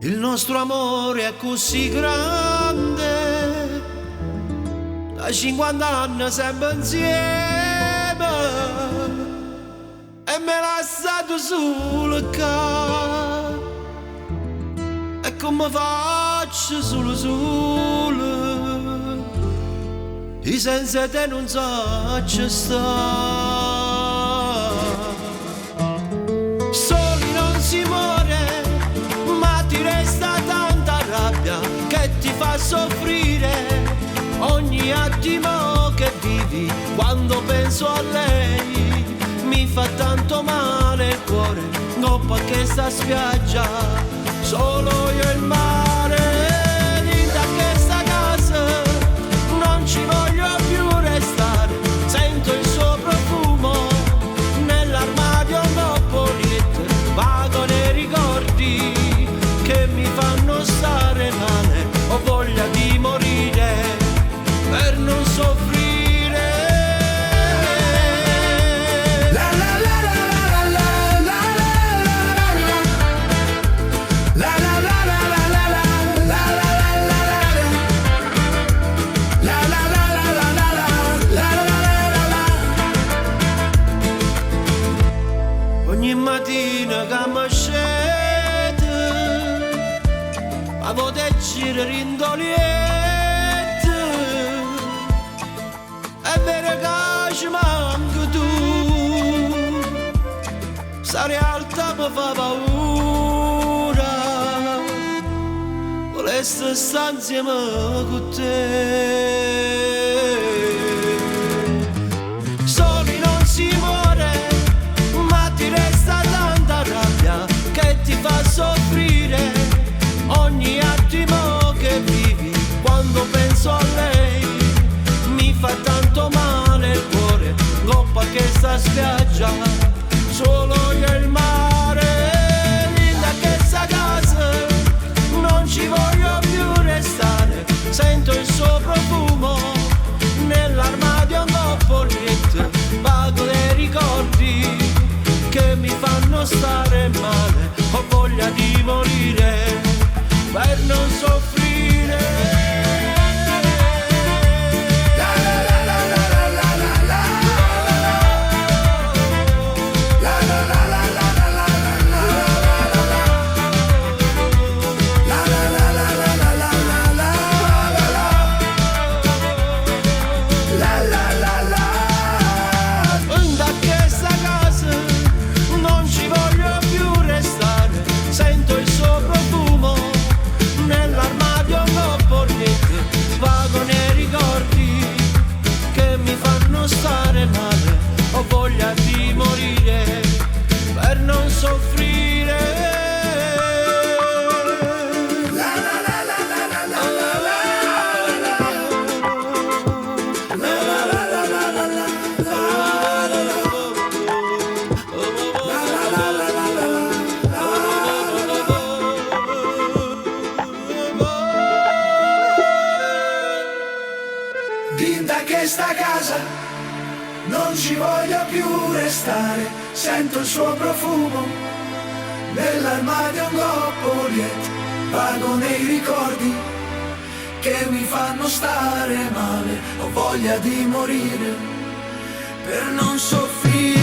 Il nostro amore è così grande, da 50 anni sempre insieme, e me l'ha lasciato solo qua. E come faccio solo, e senza te non so ci sta. Soli non si muore, ma ti resta tanta rabbia che ti fa soffrire ogni attimo che vivi. Quando penso a lei mi fa tanto male il cuore, no, perché sta spiaggia solo io e il mare. Linda che sta casa non ci voglio più restare, sento il suo profumo nell'armadio, no poliette, vago nei ricordi che mi fanno stare male. Ho voglia di morire per non soffrire. Ogni mattina che mi scende a poterci rindoliette, è vero che ci manca tu, sta realtà mi fa paura, volessi stare insieme con te. Soli non si muore, ma ti resta tanta rabbia che ti fa soffrire ogni attimo che vivi. Quando penso a lei mi fa tanto male il cuore, goppa che sta spiaggia solo io e il mare. Linda che sta casa non ci voglio più restare, sento il suo profumo nell'armadio, no poliette, vago dei ricordi che mi fanno stare male. Ho voglia di morire per non soffrire. Stare male, ho voglia di morire per non soffrire. Linda che sta casa non ci voglio più restare, sento il suo profumo nell'armadio, un coppo liete, vago nei ricordi che mi fanno stare male. Ho voglia di morire per non soffrire.